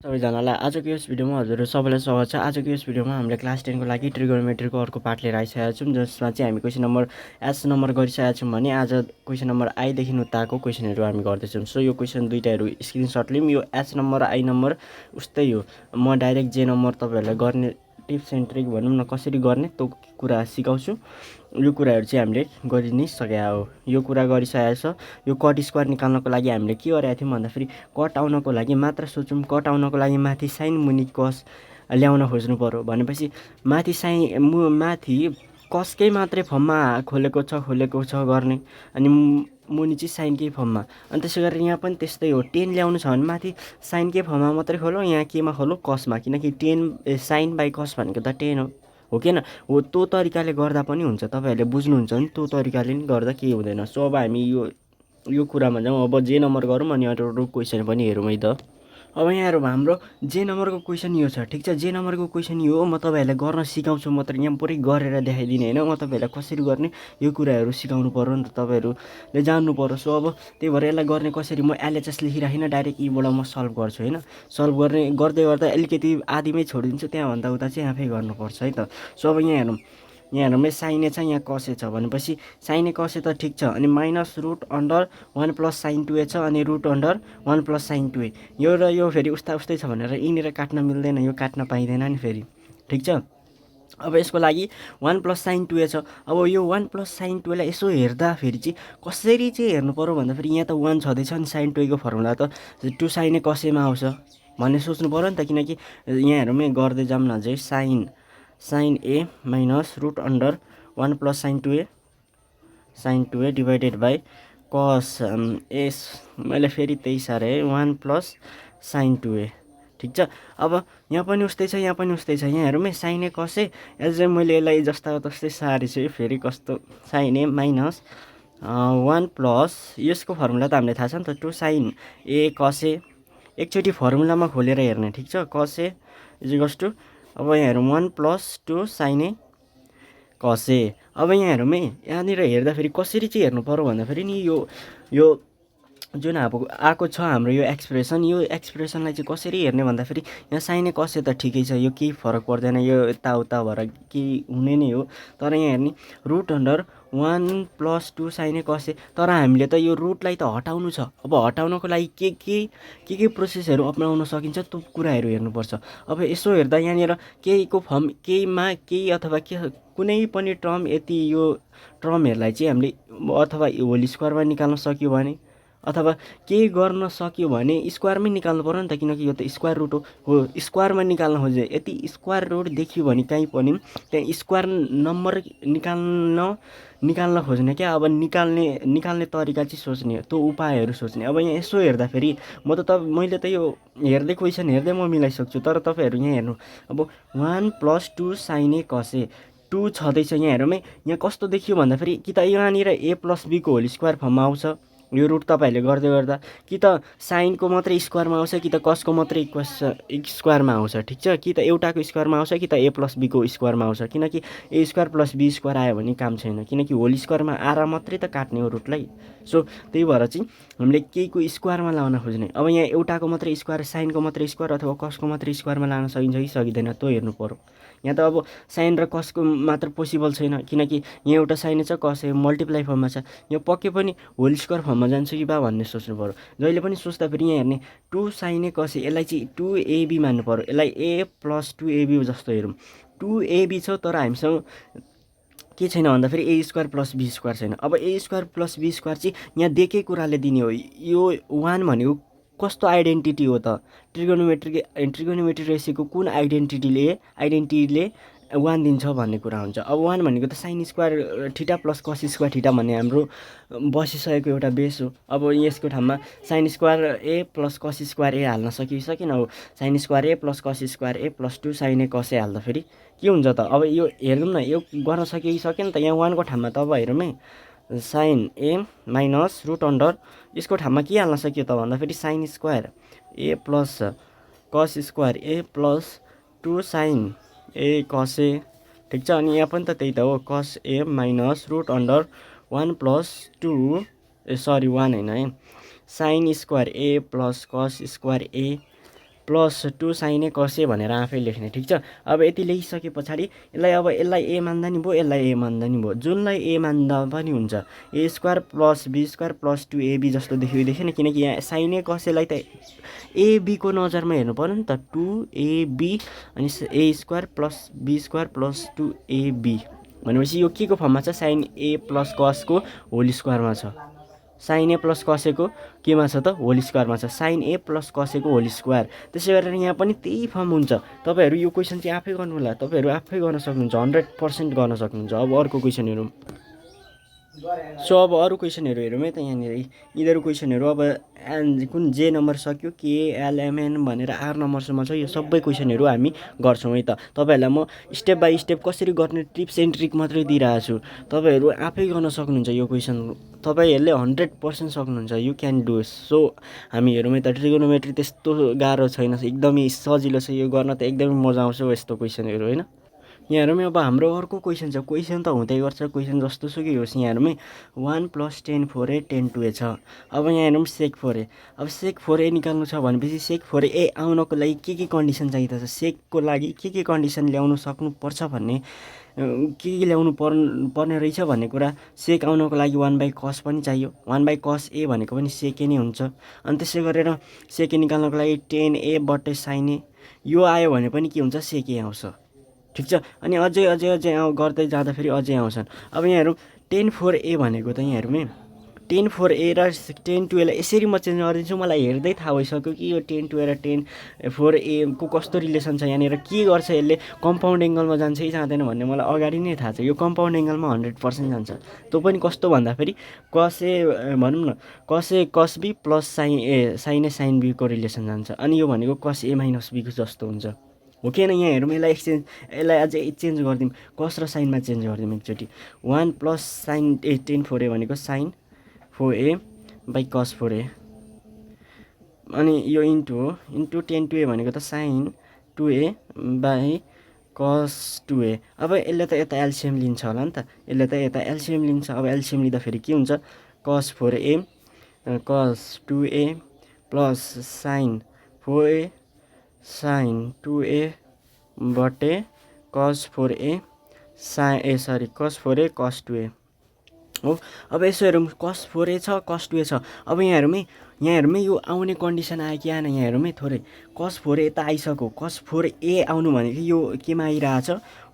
सबैजनालाई आजको यस भिडियोमा हजुरहरू सबैलाई स्वागत छ। आजको यस भिडियोमा हामीले क्लास 10 को लागि ट्रिगोनोमेट्रीको अर्को पार्ट लिएर आइसकेका छौँ, जसमा चाहिँ हामी क्वेसन नम्बर एस नम्बर गरिसकेका छौँ भने आज क्वेसन नम्बर आईदेखि उताको क्वेसनहरू हामी गर्दैछौँ। सो यो क्वेसन दुईटाहरू स्क्रिनसट लियौँ। यो एस नम्बर आई नम्बर उस्तै हो। म डाइरेक्ट जे नम्बर तपाईँहरूलाई गर्ने टिप्स एन्ड ट्रिक भनौँ न कसरी गर्ने त्यो कुरा सिकाउँछु। यो कुराहरू चाहिँ हामीले गरि नै सकेका हो। यो कुरा गरिसकेको छ। यो कट स्क्वायर निकाल्नको लागि हामीले के गरेका थियौँ भन्दाखेरि कट आउनको लागि मात्र सोचौँ। कट आउनको लागि माथि साइन मुनि कस ल्याउन खोज्नु पर्यो भनेपछि माथि माथि कसकै मात्रै फर्ममा खोलेको छ गर्ने, अनि मुनि चाहिँ साइनकै फर्ममा। अनि त्यसै गरेर यहाँ पनि त्यस्तै हो। 10 ल्याउनु छ भने माथि साइनकै फर्ममा मात्रै खोलो, यहाँ केमा खोलो कसमा, किनकि साइन बाई कस भनेको त 10 हो कि हो। त्यो तरिकाले गर्दा पनि हुन्छ, तपाईँहरूले बुझ्नुहुन्छ नि, त्यो तरिकाले नि गर्दा केही हुँदैन। सो अब हामी यो कुरामा जाउँ। अब जे नम्बर गरौँ अनि अरू क्वेसन पनि हेरौँ है त। अब यहाँ हेरौँ, हाम्रो जे नम्बरको क्वेसन यो छ, ठिक छ। जे नम्बरको क्वेसन यो हो। म तपाईँहरूलाई गर्न सिकाउँछु मात्र, यहाँ पुरै गरेर देखाइदिने होइन। म तपाईँहरूलाई कसरी गर्ने यो कुराहरू सिकाउनु पऱ्यो नि त, तपाईँहरूले जान्नु पऱ्यो। सो अब त्यही भएर यसलाई गर्ने कसरी, म एलएचएस लेखिराखिनँ, डाइरेक्ट यीबाट म सल्भ गर्छु होइन। सल्भ गर्दै गर्दा अलिकति आधीमै छोडिदिन्छु, त्यहाँभन्दा उता चाहिँ आफै गर्नुपर्छ है त। सो अब यहाँ हेरौँ साइन ए छ, यहाँ कस ए छ भनेपछि साइन ए कस ए त ठिक छ। अनि minus root under 1 plus sine 2ए छ, अनि रुट अन्डर 1 प्लस साइन 2ए। यो र यो फेरि उस्तै छ भनेर यिनीहरू काट्न मिल्दैन, यो काट्न पाइँदैन नि फेरि, ठिक छ। अब यसको लागि 1 प्लस साइन 2ए छ। अब यो 1 प्लस साइन 2लाई यसो हेर्दाखेरि चाहिँ कसरी चाहिँ हेर्नु पऱ्यो भन्दाखेरि यहाँ त 1 छँदैछ, अनि साइन 2को फर्मुला त 2 साइन ए कसैमा आउँछ भन्ने सोच्नु पऱ्यो नि त। किनकि यहाँ हेरौँ गर्दै जाऊँ न चाहिँ साइन ए minus root under 1 plus sine 2ए डिभाइडेड बाई कस एस, मैले फेरि त्यही साह्रै 1 प्लस साइन 2ए, ठिक छ। अब यहाँ पनि उस्तै छ, यहाँ पनि उस्तै छ। यहाँ हेरौँ साइन ए कस ए, एज मैले यसलाई जस्ता तस्तै सारेछु फेरि कस्तो, साइन ए माइनस 1 प्लस यसको फर्मुला त हामीलाई थाहा छ नि त, 2 साइन ए कस ए। एकचोटि फर्मुलामा खोलेर हेर्ने, ठिक छ। कस ए इजिकल्स टु, अब यहाँ हेरौँ 1 प्लस 2 साइन ए कस ए। अब यहाँ हेरौँ यहाँनिर हेर्दाखेरि कसरी चाहिँ हेर्नु पऱ्यो भन्दाखेरि नि यो जुन अब आएको छ हाम्रो यो एक्सप्रेसनलाई चाहिँ कसरी हेर्ने भन्दाखेरि यहाँ साइन ए कस ए त ठिकै छ, यो केही फरक पर्दैन, यो यताउता भएर केही हुने नै हो। तर यहाँ हेर्ने रुट अन्डर 1 प्लस 2 साइन ए कस ए, तर हामीले त यो रुटलाई त हटाउनु छ। अब हटाउनको लागि के प्रोसेसहरू अप्नाउन सकिन्छ त्यो कुराहरू हेर्नुपर्छ। अब यसो हेर्दा यहाँनिर केहीको फर्म केहीमा केही अथवा कुनै पनि टर्म यति यो टर्महरूलाई चाहिँ हामीले अथवा होल स्क्वायरमा निकाल्न सक्यो भने, अथवा केही गर्न सक्यो भने स्क्वायरमै निकाल्नु पऱ्यो नि त, किनकि यो त स्क्वायर रुट हो। स्क्वायरमा निकाल्न खोज्यो, यति स्क्वायर रुट देखियो भने काहीँ पनि त्यहाँ स्क्वायर नम्बर निकाल्न खोज्ने क्या। अब निकाल्ने तरिका चाहिँ सोच्ने, त्यो उपायहरू सोच्ने। अब यहाँ यसो हेर्दाखेरि मैले त यो हेर्दै क्वेसन हेर्दै म मिलाइसक्छु, तर तपाईँहरू यहाँ हेर्नु। अब 1 प्लस 2 साइन ए कस ए 2 छँदैछ। यहाँ हेरौँ यहाँ कस्तो देखियो भन्दाखेरि कि त यहाँनिर ए प्लस बीको होल स्क्वायर फर्ममा आउँछ यो रुट, तपाईँहरूले गर्दै गर्दा कि त साइनको मात्रै स्क्वायरमा आउँछ, कि त कसको मात्रै स्क्वायरमा आउँछ, ठिक छ। कि त एउटाको स्क्वायरमा आउँछ, कि त ए प्लस बीको स्क्वायरमा आउँछ। किनकि ए स्क्वायर प्लस बी स्क्वायर आयो भने काम छैन, किनकि होल स्क्वायरमा आएर मात्रै त काट्ने हो रुटलाई। सो त्यही भएर चाहिँ हामीले केहीको स्क्वायरमा लाउन खोज्ने। अब यहाँ एउटाको मात्रै स्क्वायर, साइनको मात्रै स्क्वायर अथवा कसको मात्रै स्क्वायरमा लान सकिन्छ कि सकिँदैन त्यो हेर्नु पऱ्यो। यहाँ त अब साइन र कसको मात्र पोसिबल छैन, किनकि यहाँ एउटा साइन छ, कस मल्टिप्लाई फर्ममा छ, यो पक्कै पनि होल स्क्वायर फर्ममा जान्छ कि बा भन्ने सोच्नु पऱ्यो। जहिले पनि सोच्दा फेरि यहाँ हेर्ने 2 साइन ए कस ए, यसलाई चाहिँ 2ab मान्नु पऱ्यो। यसलाई ए प्लस 2ab जस्तो हेरौँ, 2ab छ, तर हामीसँग के छैन भन्दाखेरि ए स्क्वायर प्लस बी स्क्वायर छैन। अब ए स्क्वायर प्लस बी स्क्वायर चाहिँ यहाँ दिएकै कुराले दिने हो। यो 1 भनेको कस्तो आइडेन्टिटी हो त, ट्रिगोनोमेट्री रेसियोको कुन आइडेन्टिटीले 1 दिन्छ भन्ने कुरा हुन्छ। अब 1 भनेको त sine square theta plus cos square theta भन्ने हाम्रो बसिसकेको एउटा बेस हो। अब यसको ठाउँमा साइन स्क्वायर ए प्लस कस स्क्वायर ए हाल्न सकिसकेन हो। साइन स्क्वायर ए प्लस कस स्क्वायर ए प्लस 2 साइन ए कस ए हाल्दा फेरि के हुन्छ त। अब यो हेरौँ न, यो गर्न सकिसक्यो नि त। यहाँ 1 को ठाउँमा त अब हेरौँ साइन ए माइनस रुट अन्डर यसको ठाउँमा के हाल्न सकियो त भन्दाखेरि साइन स्क्वायर ए प्लस कस स्क्वायर ए प्लस 2 साइन ए कस ए, ठिक छ। अनि यहाँ पनि त त्यही त हो, कस ए माइनस रुट अन्डर 1 प्लस 2 1 होइन है, sine square A plus cos square A +2 sin a cos a भनेर आफै लेख्ने। ठिक छ, अब यति लेखिसके पछाडि यसलाई a मान्दा नि भयो, यसलाई a मान्दा नि भयो। जुनलाई a मान्दा पनि हुन्छ a² + b² + 2ab जस्तो देखेन, किनकि यहाँ sin a cos a लाई त ab को नजरमा हेर्नु पर्यो नि त। 2ab अनि a² + b² + 2ab भनेपछि यो के को फर्ममा छ? sin a + cos को होल स्क्वायरमा छ। sin a + cos a को केमा छ त? होल स्क्वायरमा छ। sin a + cos a को होल स्क्वायर। त्यसै गरेर यहाँ पनि त्यही फर्म हुन्छ। तपाईँहरू यो क्वेसन चाहिँ आफै गर्नु होला, तपाईँहरू आफै गर्न सक्नुहुन्छ, 100% गर्न सक्नुहुन्छ। अब अर्को क्वेसन हेरौँ। सो अब अरू क्वेसनहरू हेरौँ है त। यहाँनिर यिनीहरू क्वेसनहरू अब कुन जे नम्बर सक्यो, के एल एमएन भनेर आर नम्बरसम्म छ। यो सबै क्वेसनहरू हामी गर्छौँ है त। तपाईँहरूलाई म स्टेप बाई स्टेप कसरी गर्ने टिप्स एन्ड ट्रिक मात्रै दिइरहेको छु। तपाईँहरू आफै गर्न सक्नुहुन्छ यो क्वेसन। तपाईँहरूले 100% सक्नुहुन्छ। You can do. सो हामी हेरौँ है त। ट्रिगोनोमेट्री त्यस्तो गाह्रो छैन, एकदमै सजिलो छ। यो गर्न त एकदमै मजा आउँछ यस्तो क्वेसनहरू, होइन। यहाँहरूमै अब हाम्रो अर्को क्वेसन छ। क्वेसन त हुँदै गर्छ, क्वेसन जस्तो सुकै होस्। यहाँहरूमै 1 + 10 4a 10 2a छ। अब यहाँ हेरौँ सेक 4a। अब सेक 4a निकाल्नु छ भनेपछि सेक 4a आउनको लागि के कन्डिसन चाहिँदछ, सेकको लागि के कन्डिसन ल्याउनु सक्नुपर्छ भन्ने, के ल्याउनु पर्ने रहेछ भन्ने कुरा। सेक आउनको लागि 1/cos पनि चाहियो। 1/cos a भनेको पनि सेक नै हुन्छ। अनि त्यसै गरेर सेक निकाल्नको लागि 10a / sin a यो आयो भने पनि के हुन्छ? सेक a आउँछ। ठिक छ। अनि अझै गर्दै जाँदाखेरि अझै आउँछन्। अब यहाँ हेरौँ 10 4a भनेको त यहाँ हेरौँ है। 10 4a र 10 2a लाई यसरी म चेन्ज गरिदिन्छु। मलाई हेर्दै थाहा भइसक्यो कि यो 10 2a र 10 4a को कस्तो रिलेसन छ। यहाँनिर के गर्छ, यसले कम्पाउन्ड एङ्गलमा जान्छ कि जाँदैन भन्ने मलाई अगाडि नै थाहा छ। यो कम्पाउन्ड एङ्गलमा 100% जान्छ। त्यो पनि कस्तो भन्दाखेरि cos a भनौँ न, cos a cos b + sin a sin b को रिलेसन जान्छ। अनि यो भनेको cos a - b को जस्तो हुन्छ, हो कि होइन। यहाँ हेरौँ, यसलाई अझै चेन्ज गरिदिउँ, कस र साइनमा चेन्ज गरिदिउँ एकचोटि। 1 + sin 10 4a भनेको sin 4a/cos 4a, अनि यो इन्टु हो, इन्टु 10 2a भनेको त sin 2a/cos 2a। अब यसले त यता एलसिएम लिन्छ होला नि त, यसले त यता एलसिएम लिन्छ। अब एलसिएम लिँदाखेरि के हुन्छ? cos 4a cos 2a + sin 4a sin 2a / cos 4a cos 4a cos 2a हो। अब यसो हेरौँ, cos 4a छ, cos 2a छ। अब यहाँ हेरौँ यो आउने कन्डिसन आयो कि आएन। यहाँ हेरौँ थोरै, cos 4a त आइसक्यो। cos 4a आउनु भनेको यो केमा आइरहेछ?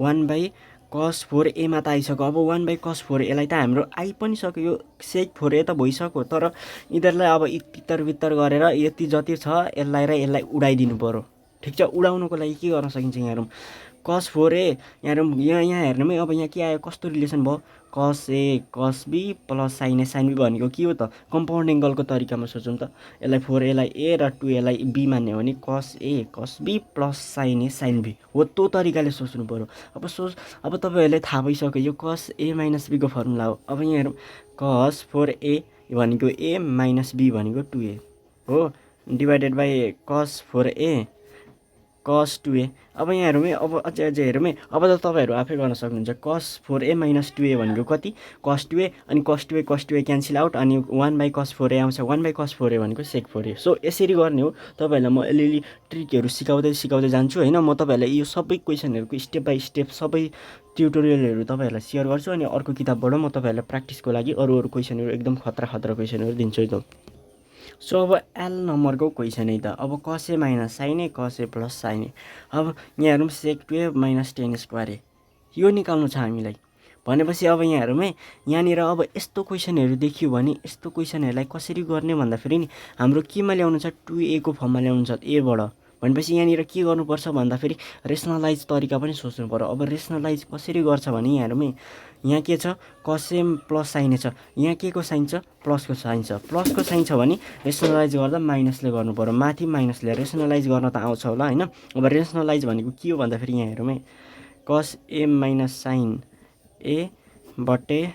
1/cos 4a मा त आइसक्यो। अब 1/cos 4a लाई त हाम्रो आइ पनि सक्यो। यो सेक 4a त भइसक्यो। तर यिनीहरूलाई अब इतर गरेर यति जति छ यसलाई उडाइदिनु पर्यो। ठिक छ। उडाउनुको लागि के गर्न सकिन्छ? यहाँ हेरौँ cos 4a, यहाँ हेर्नु है। अब यहाँ के आयो? कस्तो रिलेसन भयो? cos a cos b + sin a sin b भनेको के हो त? कम्पाउन्ड एङ्गलको तरिकामा सोचौँ त। यसलाई 4a लाई a र 2a लाई b मान्यो भने cos a cos b + sin a sin b हो। त्यो तरिकाले सोच्नु पर्यो। अब तपाईँहरूलाई थाहा भइसक्यो यो cos a - b को फर्मुला हो। अब यहाँ हेरौँ, cos 4a भनेको a - b भनेको 2a हो, / cos 4a cos 2a। अब यहाँ हेरौँ है। अब अझै हेरौँ है। अब त तपाईँहरू आफै गर्न सक्नुहुन्छ। cos 4a - 2a भनेको कति? cos 2a, अनि cos 2a क्यान्सल आउट, अनि 1/cos 4a आउँछ। 1/cos 4a भनेको सेक 4a। सो यसरी गर्ने हो। तपाईँहरूलाई म अलिअलि ट्रिकहरू सिकाउँदै जान्छु, होइन। म तपाईँहरूलाई यो सबै क्वेसनहरूको स्टेप बाई स्टेप सबै ट्युटोरियलहरू तपाईँहरूलाई सेयर गर्छु। अनि अर्को किताबबाट म तपाईँहरूलाई प्र्याक्टिसको लागि अरू क्वेसनहरू एकदम खतरा क्वेसनहरू दिन्छु है त। सो अब एल नम्बरको क्वेसन है त। अब cos a - sin a cos a + sin a। अब यहाँ हेरौँ सेक 2a - 10² यो निकाल्नु छ हामीलाई भनेपछि। अब यहाँ हेरौँ है। यहाँनिर अब यस्तो क्वेसनहरू देखियो भने यस्तो क्वेसनहरूलाई कसरी गर्ने भन्दाखेरि नि हाम्रो केमा ल्याउनु छ? 2a को फर्ममा ल्याउनु छ एबाट। भनेपछि यहाँनिर के गर्नुपर्छ भन्दाखेरि रेसनलाइज तरिका पनि सोच्नु पर्यो। अब रेसनलाइज कसरी गर्छ भने यहाँ हेरौँ है। यहाँ के छ? cos a + sin a छ। यहाँ के को साइन छ? प्लसको साइन छ। प्लसको साइन छ भने रेसनलाइज गर्दा माइनसले गर्नु पर्यो। माथि माइनसले रेसनलाइज गर्न त आउँछ होला, होइन। अब रेसनलाइज भनेको के हो भन्दाखेरि यहाँ हेरौँ है। cos a - sin a /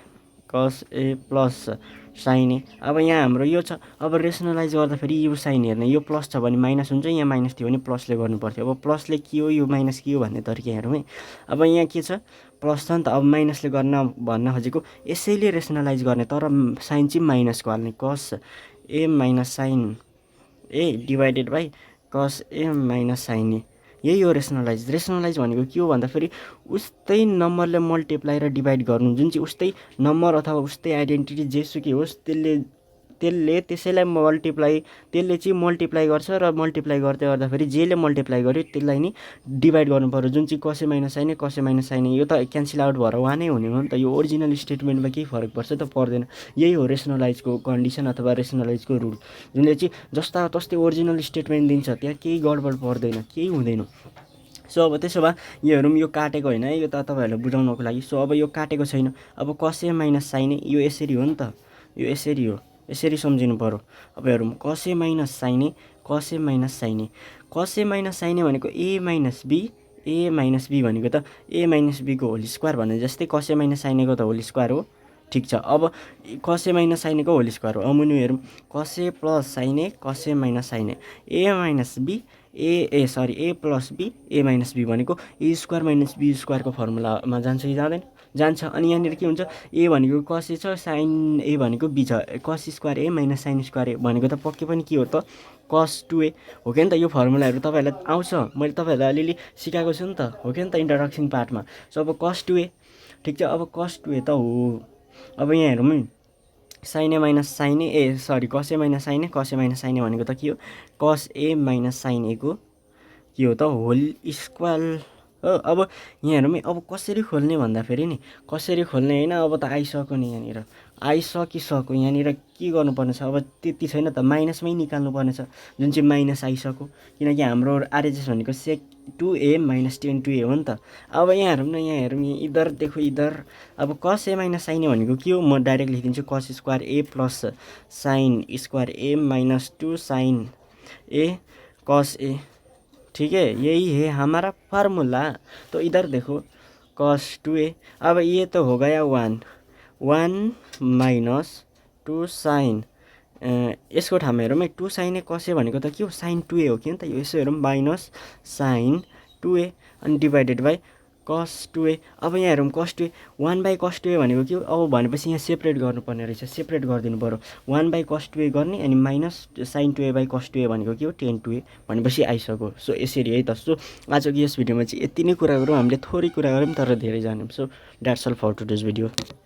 cos a + sin a। अब यहाँ हाम्रो यो छ। अब रेसनलाइज गर्दाखेरि यो साइन हेर्ने, यो प्लस छ भने माइनस हुन्छ, यहाँ माइनस थियो भने प्लसले गर्नुपर्थ्यो। अब प्लसले के हो, यो माइनस के हो भन्ने तरिका हेरौँ है। अब यहाँ के छ? प्लस छ नि त। अब माइनसले भन्न खोजेको यसैले रेसनलाइज गर्ने, तर साइन चाहिँ माइनसको हाल्ने। cos a - sin a / कस ए माइनस साइन ए, यही हो रेसनलाइज। रेसनलाइज भनेको के हो भन्दाखेरि उस्तै नम्बरले मल्टिप्लाई र डिभाइड गर्नु, जुन चाहिँ उस्तै नम्बर अथवा उस्तै आइडेन्टिटी जेसुकै होस् त्यसले त्यसैलाई त्यसले चाहिँ मल्टिप्लाई गर्छ र मल्टिप्लाई गर्दै गर्दाखेरि जेले मल्टिप्लाई गर्यो त्यसलाई नि डिभाइड गर्नु पर्यो, जुन चाहिँ कसे माइनस साइन ए कसे माइनस साइन ए, यो त क्यान्सल आउट भएर वानै हुने हो नि त। यो ओरिजिनल स्टेटमेन्टमा केही फरक पर्छ त पर्दैन। यही हो रेसनलाइजको कन्डिसन अथवा रेसनलाइजको रुल, जुनले चाहिँ जस्ता तस्तै ओरिजिनल स्टेटमेन्ट दिन्छ, त्यहाँ केही गडबड पर्दैन, केही हुँदैन। सो अब त्यसो भए योहरू यो काटेको होइन है, यो त तपाईँहरूलाई बुझाउनको लागि। सो अब यो काटेको छैन, अब कसे माइनस साइन ए यो यसरी हो नि त, यो यसरी हो, यसरी सम्झिनु पर्यो। अब हेरौँ कसे माइनस साइन ए कसे माइनस साइन ए, कसे माइनस साइन ए भनेको A minus be, A minus be भनेको त ए माइनस बीको होल स्क्वायर भने जस्तै कसे माइनस साइन एको त होल स्क्वायर हो। ठिक छ, अब कसे माइनस साइन एको होल स्क्वायर हो। अब मुनि हेरौँ कसे प्लस साइन ए कसे minus sign A minus be a plus b A minus be भनेको ए स्क्वायर माइनस बी स्क्वायरको फर्मुलामा जान्छ कि जाँदैन? जान्छ। अनि यहाँनिर के हुन्छ, ए भनेको कसे छ, साइन ए भनेको बी छ, कस स्क्वायर ए माइनस साइन स्क्वायर ए भनेको त पक्कै पनि के हो त कस 2a हो कि नि त। यो फर्मुलाहरू तपाईँहरूलाई आउँछ, मैले तपाईँहरूलाई अलिअलि सिकाएको छु नि त, हो कि नि त इन्ट्रोडक्सन पार्टमा। सो अब कस 2a, ठिक छ, अब कस 2a त हो। अब यहाँ हेरौँ है, साइन ए माइनस साइन ए सरी कस ए माइनस साइन ए कस ए माइनस साइन ए भनेको त के हो, कस ए माइनस साइन ए को के हो त होल स्क्वायर हो। अब यहाँ हेरौँ है, अब कसरी खोल्ने भन्दाखेरि नि, कसरी खोल्ने होइन, अब त आइसक्यो नि, यहाँनिर आइसकिसक्यो। यहाँनिर के गर्नुपर्ने छ, अब त्यति छैन त, माइनसमै निकाल्नुपर्ने छ, जुन चाहिँ माइनस आइसक्यो, किनकि हाम्रो आरएचएस भनेको सेक 2a माइनस 10 2a हो नि त। अब यहाँ हेरौँ न, यहाँ हेरौँ, यहाँ इधर देखो इधर, अब कस ए माइनस साइन ए भनेको के हो, म डाइरेक्ट लेखिदिन्छु कस स्क्वायर ए प्लस साइन स्क्वायर ए माइनस 2 साइन ए कस ए, ठीक है, यही है हमारा फार्मूला। तो इधर देखो cos 2a, अब ये तो हो गया 1 माइनस 2 साइन, यसको ठाउँमा हेरौँ है 2 साइन ए कस ए भनेको त के हो, साइन 2a हो कि नि त, यो यसो हेरौँ माइनस साइन 2a अनि डिभाइडेड बाई कस 2a। अब यहाँ हेरौँ कस 2a 1 बाई कस 2a भनेको के हो, अब भनेपछि यहाँ सेपरेट गर्नुपर्ने रहेछ, सेपरेट गरिदिनु पऱ्यो। 1 बाई कस 2a गर्ने अनि minus sign 2a by cos 2a भनेको के हो 10 2a भनेपछि आइसक्यो। सो यसरी है त। सो आजको यस भिडियोमा चाहिँ यति नै कुरा गरौँ, हामीले थोरै कुरा गऱ्यौँ तर धेरै जान्यौँ। So that's all for today's video.